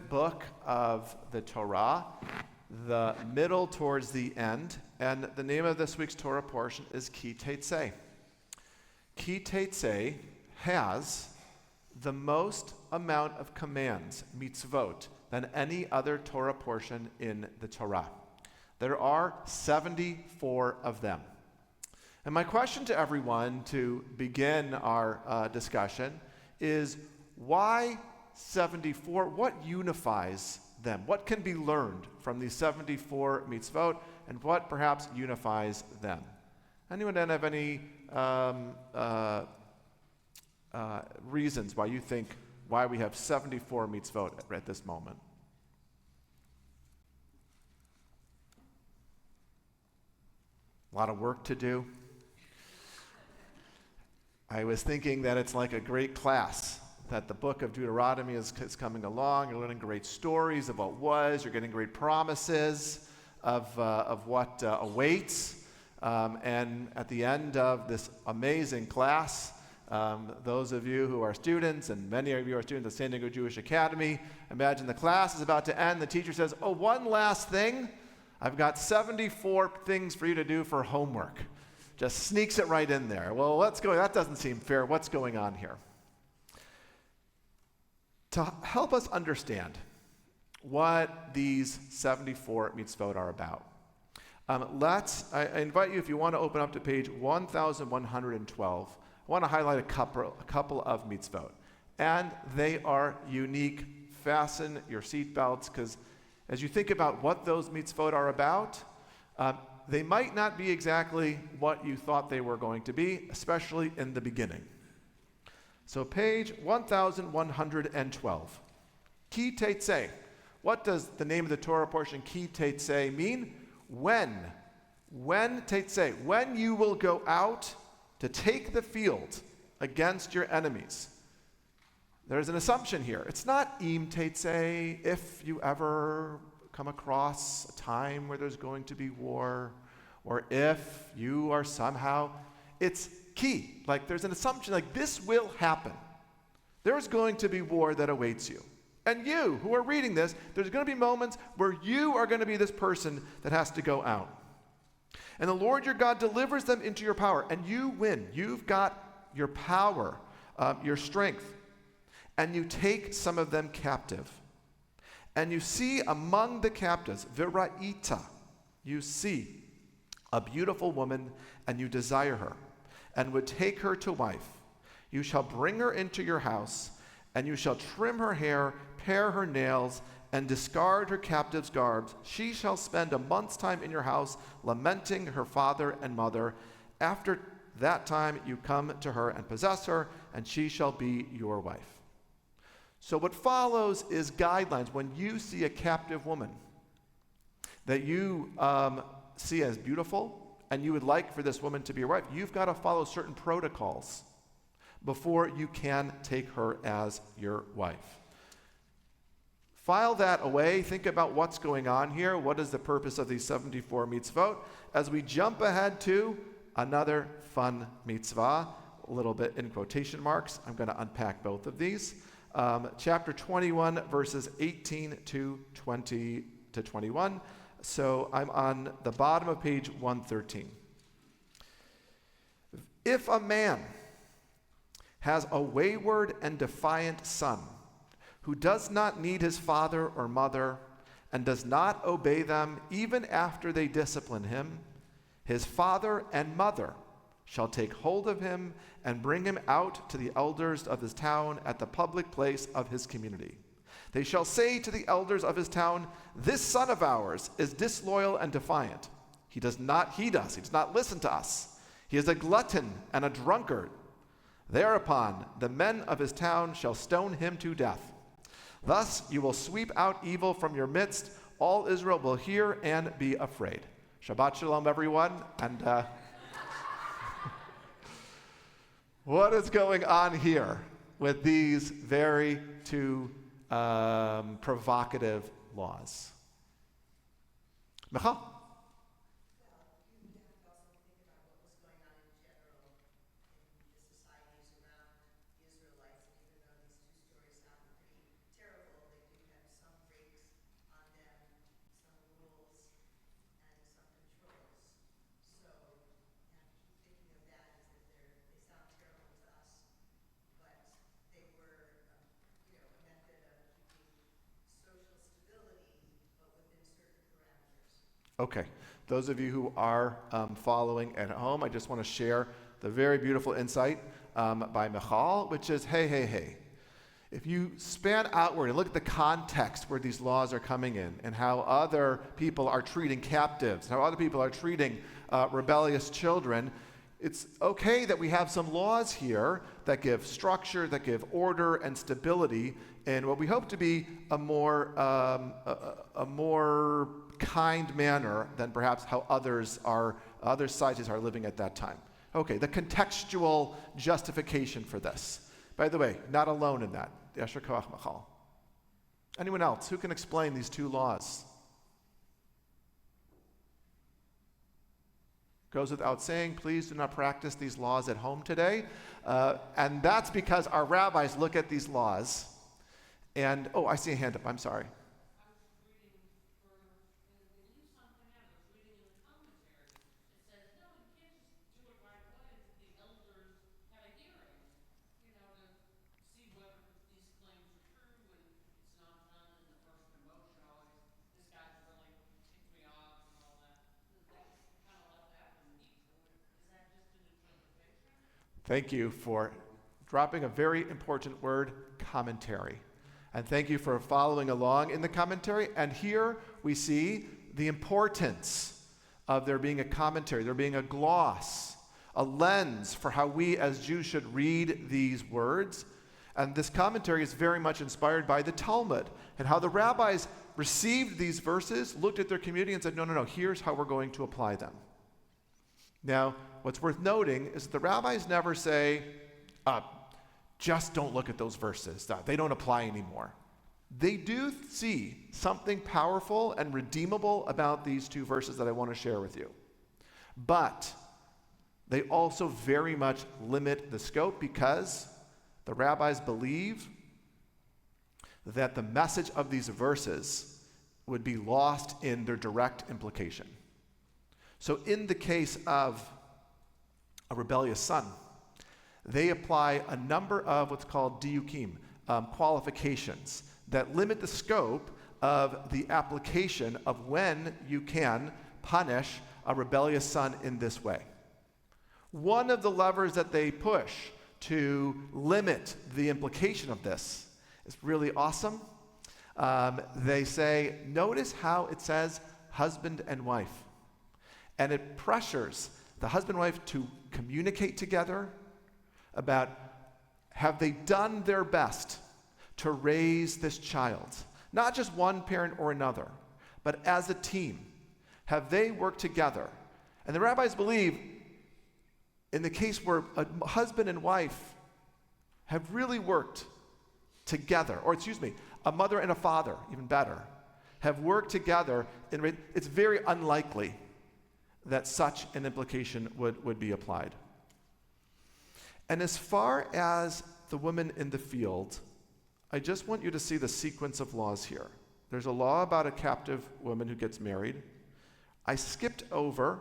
book of the Torah, the middle towards the end, and the name of this week's Torah portion is Ki Teitzei. Ki Teitzei has the most amount of commands, mitzvot, than any other Torah portion in the Torah. There are 74 of them. And my question to everyone to begin our discussion is, why 74? What unifies them? What can be learned from these 74 mitzvot, and what perhaps unifies them? Anyone have any reasons why you think why we have 74 mitzvot at this moment? A lot of work to do. I was thinking that it's like a great class, that the book of Deuteronomy is coming along. You're learning great stories of what was. You're getting great promises of what awaits. And at the end of this amazing class, those of you who are students, and many of you are students at San Diego Jewish Academy, imagine the class is about to end. The teacher says, oh, one last thing. I've got 74 things for you to do for homework. Just sneaks it right in there. Well, that doesn't seem fair. What's going on here? To help us understand what these 74 mitzvot are about, I invite you, if you want to open up to page 1112, I want to highlight a couple of mitzvot. And they are unique. Fasten your seatbelts, because as you think about what those mitzvot are about, they might not be exactly what you thought they were going to be, especially in the beginning. So page 1112. Ki Teitzei. What does the name of the Torah portion Ki Teitzei mean? When Teitzei, when you will go out to take the field against your enemies. There's an assumption here. It's not Im Teitzei, if you ever come across a time where there's going to be war, or if you are somehow, it's ki. Like there's an assumption like this will happen. There's going to be war that awaits you. And you who are reading this, there's going to be moments where you are going to be this person that has to go out. And the Lord your God delivers them into your power, and you win. You've got your power, your strength, and you take some of them captive. And you see among the captives, Vira'ita, you see a beautiful woman, and you desire her, and would take her to wife. You shall bring her into your house, and you shall trim her hair, pare her nails, and discard her captive's garbs. She shall spend a month's time in your house, lamenting her father and mother. After that time you come to her and possess her, and she shall be your wife. So what follows is guidelines. When you see a captive woman that you see as beautiful, and you would like for this woman to be your wife, you've got to follow certain protocols before you can take her as your wife. File that away. Think about what's going on here. What is the purpose of these 74 mitzvot? As we jump ahead to another fun mitzvah, a little bit in quotation marks. I'm going to unpack both of these. Chapter 21, verses 18 to 20 to 21. So I'm on the bottom of page 113. If a man has a wayward and defiant son who does not need his father or mother and does not obey them even after they discipline him, his father and mother shall take hold of him and bring him out to the elders of his town at the public place of his community. They shall say to the elders of his town, this son of ours is disloyal and defiant. He does not listen to us. He is a glutton and a drunkard. Thereupon the men of his town shall stone him to death. Thus you will sweep out evil from your midst. All Israel will hear and be afraid. Shabbat shalom, everyone. And what is going on here with these very two provocative laws? Michal? Okay, those of you who are following at home, I just want to share the very beautiful insight by Michal, which is, hey. If you span outward and look at the context where these laws are coming in and how other people are treating captives, how other people are treating rebellious children, it's okay that we have some laws here that give structure, that give order and stability in what we hope to be a more kind manner than perhaps how other societies are living at that time. Okay, the contextual justification for this. By the way, not alone in that. Yasher Koach Michal. Anyone else who can explain these two laws? Goes without saying, please do not practice these laws at home today. And that's because our rabbis look at these laws and, I see a hand up, I'm sorry. Thank you for dropping a very important word, commentary. And thank you for following along in the commentary. And here we see the importance of there being a commentary, there being a gloss, a lens for how we as Jews should read these words. And this commentary is very much inspired by the Talmud and how the rabbis received these verses, looked at their community and said, no, here's how we're going to apply them. Now, what's worth noting is that the rabbis never say, just don't look at those verses. They don't apply anymore. They do see something powerful and redeemable about these two verses that I want to share with you. But they also very much limit the scope because the rabbis believe that the message of these verses would be lost in their direct implication. So in the case of a rebellious son, they apply a number of what's called diukim, qualifications, that limit the scope of the application of when you can punish a rebellious son in this way. One of the levers that they push to limit the implication of this is really awesome. They say, notice how it says husband and wife. And it pressures the husband and wife to communicate together about have they done their best to raise this child. Not just one parent or another, but as a team. Have they worked together? And the rabbis believe in the case where a husband and wife have really worked together, or a mother and a father, even better, have worked together, it's very unlikely that such an implication would be applied. And as far as the woman in the field, I just want you to see the sequence of laws here. There's a law about a captive woman who gets married. I skipped over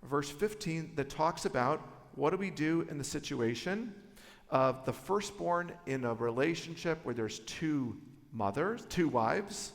verse 15 that talks about what do we do in the situation of the firstborn in a relationship where there's two wives.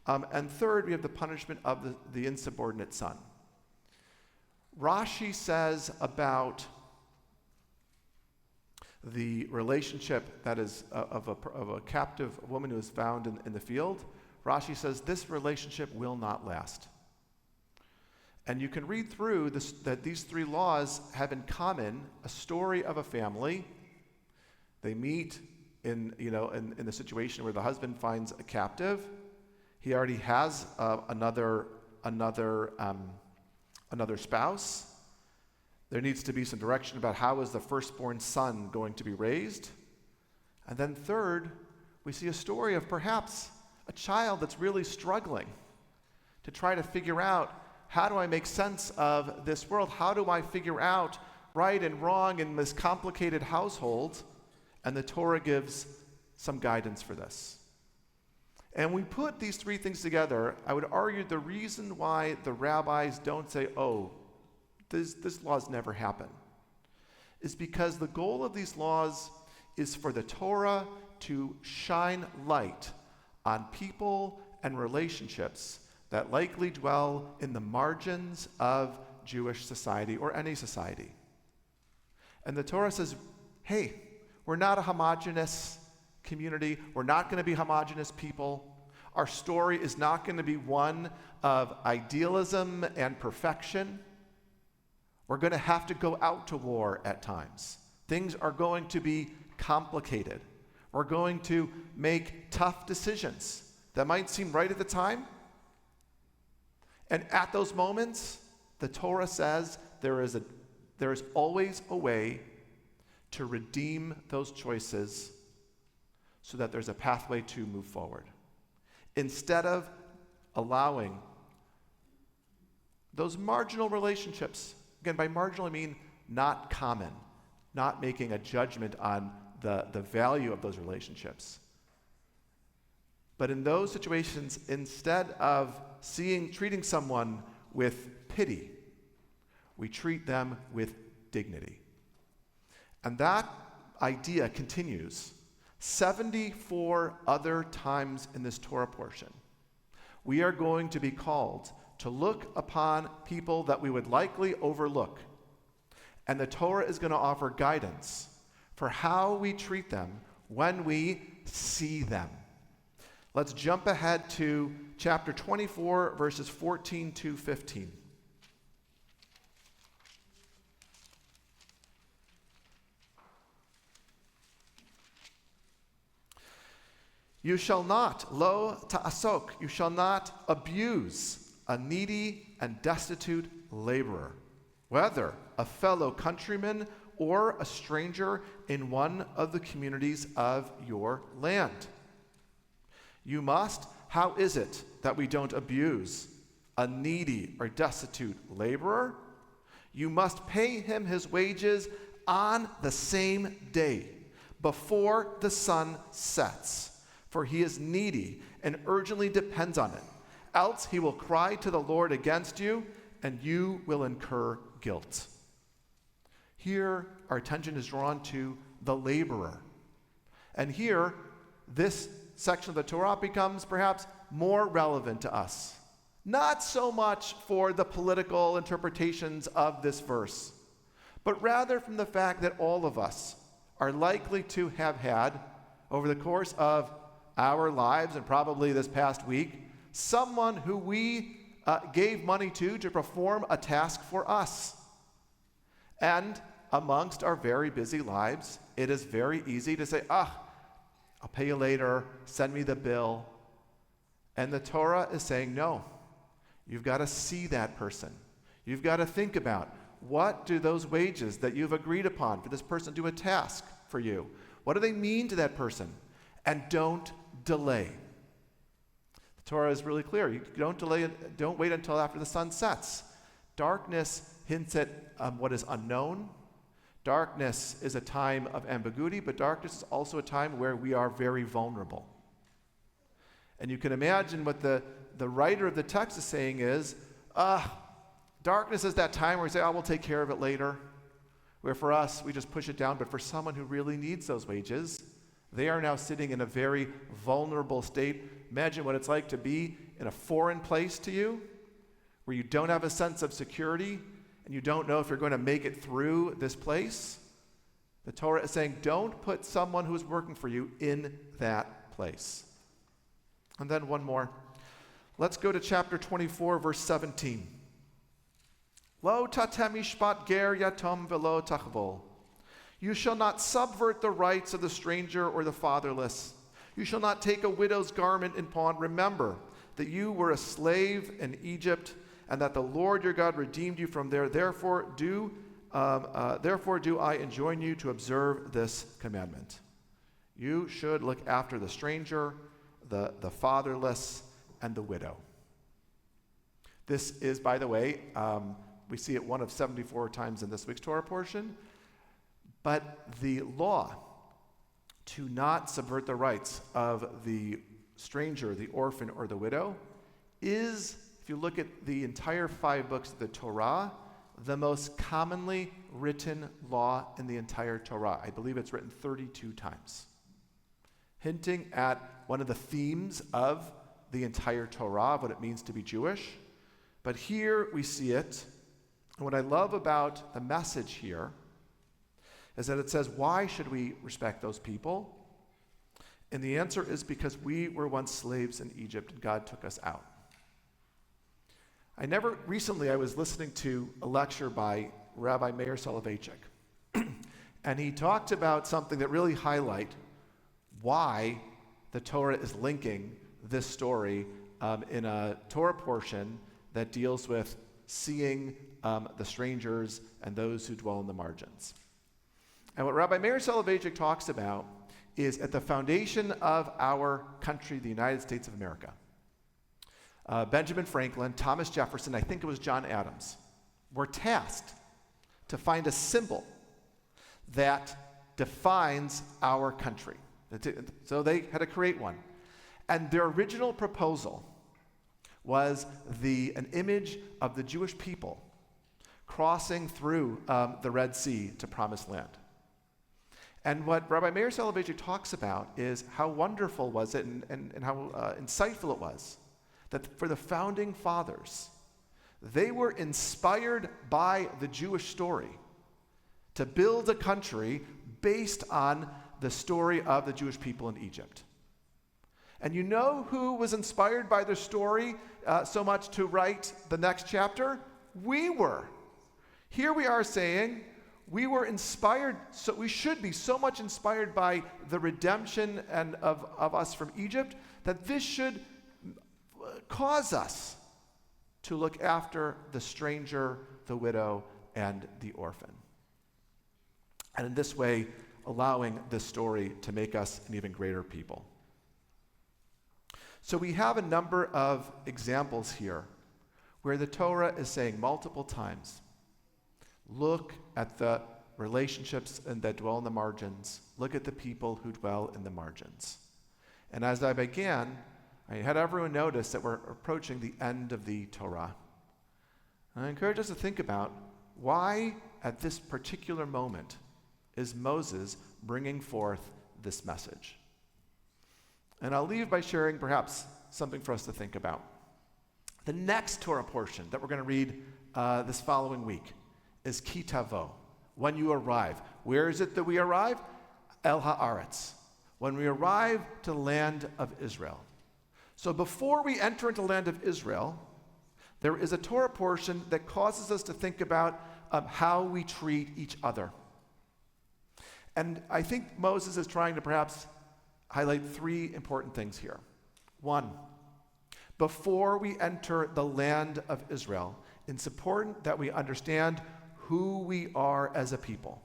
And third, we have the punishment of the insubordinate son. Rashi says about the relationship that is of a captive woman who is found in the field. Rashi says this relationship will not last. And you can read through this, that these three laws have in common a story of a family. They meet in the situation where the husband finds a captive. He already has another spouse. There needs to be some direction about how is the firstborn son going to be raised. And then third, we see a story of perhaps a child that's really struggling to try to figure out, how do I make sense of this world? How do I figure out right and wrong in this complicated household? And the Torah gives some guidance for this. And we put these three things together, I would argue the reason why the rabbis don't say, this law's never happen, is because the goal of these laws is for the Torah to shine light on people and relationships that likely dwell in the margins of Jewish society or any society. And the Torah says, hey, we're not a homogeneous community. We're not going to be homogeneous people. Our story is not going to be one of idealism and perfection. We're going to have to go out to war at times. Things are going to be complicated. We're going to make tough decisions that might seem right at the time. And at those moments, the Torah says there is always a way to redeem those choices so that there's a pathway to move forward. Instead of allowing those marginal relationships, again, by marginal I mean not common, not making a judgment on the value of those relationships. But in those situations, instead of treating someone with pity, we treat them with dignity. And that idea continues 74 other times in this Torah portion. We are going to be called to look upon people that we would likely overlook. And the Torah is going to offer guidance for how we treat them when we see them. Let's jump ahead to chapter 24, verses 14 to 15. You shall not, lo ta'asok, you shall not abuse a needy and destitute laborer, whether a fellow countryman or a stranger in one of the communities of your land. You must, how is it that we don't abuse a needy or destitute laborer? You must pay him his wages on the same day, before the sun sets, for he is needy and urgently depends on it. Else he will cry to the Lord against you, and you will incur guilt. Here, our attention is drawn to the laborer. And here, this section of the Torah becomes perhaps more relevant to us. Not so much for the political interpretations of this verse, but rather from the fact that all of us are likely to have had, over the course of our lives and probably this past week, someone who we gave money to perform a task for us. And amongst our very busy lives, it is very easy to say, I'll pay you later, send me the bill. And the Torah is saying, no, you've got to see that person. You've got to think about, what do those wages that you've agreed upon for this person do a task for you? What do they mean to that person? And don't delay. The Torah is really clear. You don't delay, don't wait until after the sun sets. Darkness hints at what is unknown. Darkness is a time of ambiguity, but darkness is also a time where we are very vulnerable. And you can imagine what the writer of the text is saying is, darkness is that time where we say, we'll take care of it later. Where for us, we just push it down. But for someone who really needs those wages, they are now sitting in a very vulnerable state. Imagine what it's like to be in a foreign place to you, where you don't have a sense of security, and you don't know if you're going to make it through this place. The Torah is saying, don't put someone who is working for you in that place. And then one more. Let's go to chapter 24, verse 17. Lo tatem mishpat ger yatom velo tachvol. You shall not subvert the rights of the stranger or the fatherless. You shall not take a widow's garment in pawn. Remember that you were a slave in Egypt, and that the Lord your God redeemed you from there. Therefore do I enjoin you to observe this commandment. You should look after the stranger, the fatherless, and the widow. This is, by the way, we see it one of 74 times in this week's Torah portion. But the law to not subvert the rights of the stranger, the orphan, or the widow is, if you look at the entire 5 books of the Torah, the most commonly written law in the entire Torah. I believe it's written 32 times, hinting at one of the themes of the entire Torah, what it means to be Jewish. But here we see it. And what I love about the message here is that it says, why should we respect those people? And the answer is because we were once slaves in Egypt and God took us out. Recently I was listening to a lecture by Rabbi Meir Soloveitchik, and he talked about something that really highlight why the Torah is linking this story in a Torah portion that deals with seeing the strangers and those who dwell in the margins. And what Rabbi Meir Soloveitchik talks about is at the foundation of our country, the United States of America. Benjamin Franklin, Thomas Jefferson, I think it was John Adams, were tasked to find a symbol that defines our country. So they had to create one. And their original proposal was an image of the Jewish people crossing through the Red Sea to Promised Land. And what Rabbi Meir Soloveitchik talks about is how wonderful was it and how insightful it was that for the founding fathers, they were inspired by the Jewish story to build a country based on the story of the Jewish people in Egypt. And you know who was inspired by their story so much to write the next chapter? We were. Here we are saying we were inspired, so we should be so much inspired by the redemption and of us from Egypt that this should cause us to look after the stranger, the widow, and the orphan. And in this way, allowing this story to make us an even greater people. So we have a number of examples here where the Torah is saying multiple times, look at the relationships that dwell in the margins. Look at the people who dwell in the margins. And as I began, I had everyone notice that we're approaching the end of the Torah. And I encourage us to think about why at this particular moment is Moses bringing forth this message. And I'll leave by sharing perhaps something for us to think about. The next Torah portion that we're going to read this following week is Ki Tavo, when you arrive. Where is it that we arrive? El Haaretz, when we arrive to the land of Israel. So before we enter into the land of Israel, there is a Torah portion that causes us to think about how we treat each other. And I think Moses is trying to perhaps highlight three important things here. One, before we enter the land of Israel, it's important that we understand who we are as a people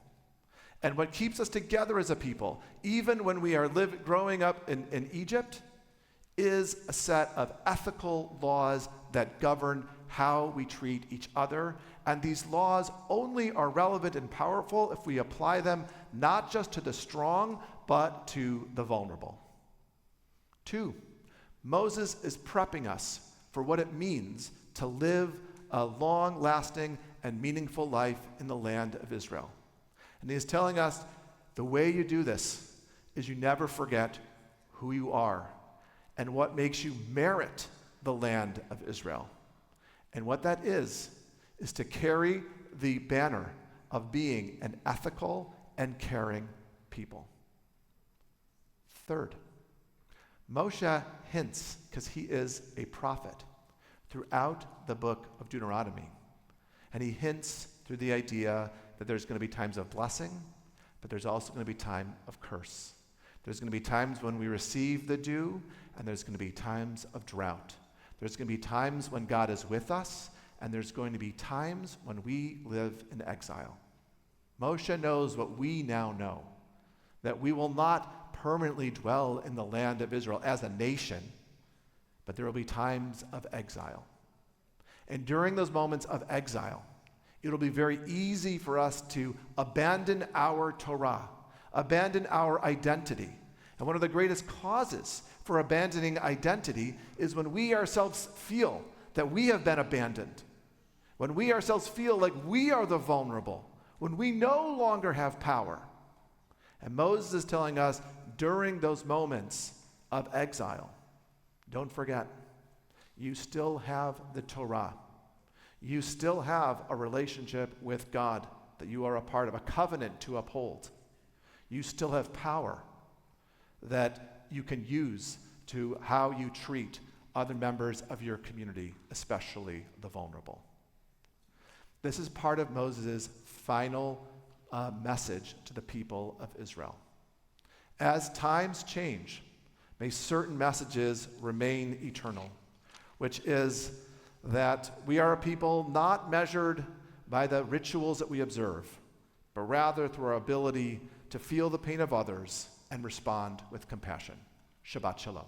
and what keeps us together as a people, even when we are growing up in Egypt, is a set of ethical laws that govern how we treat each other. And these laws only are relevant and powerful if we apply them not just to the strong, but to the vulnerable. Two, Moses is prepping us for what it means to live a long-lasting and meaningful life in the land of Israel. And he is telling us the way you do this is you never forget who you are and what makes you merit the land of Israel. And what that is to carry the banner of being an ethical and caring people. Third, Moshe hints, because he is a prophet, throughout the book of Deuteronomy. And he hints through the idea that there's going to be times of blessing, but there's also going to be time of curse. There's going to be times when we receive the dew, and there's going to be times of drought. There's going to be times when God is with us, and there's going to be times when we live in exile. Moshe knows what we now know, that we will not permanently dwell in the land of Israel as a nation, but there will be times of exile. And during those moments of exile, it'll be very easy for us to abandon our Torah, abandon our identity. And one of the greatest causes for abandoning identity is when we ourselves feel that we have been abandoned, when we ourselves feel like we are the vulnerable, when we no longer have power. And Moses is telling us during those moments of exile, don't forget, you still have the Torah. You still have a relationship with God that you are a part of, a covenant to uphold. You still have power that you can use to how you treat other members of your community, especially the vulnerable. This is part of Moses' final message to the people of Israel. As times change, may certain messages remain eternal, which is that we are a people not measured by the rituals that we observe, but rather through our ability to feel the pain of others and respond with compassion. Shabbat Shalom.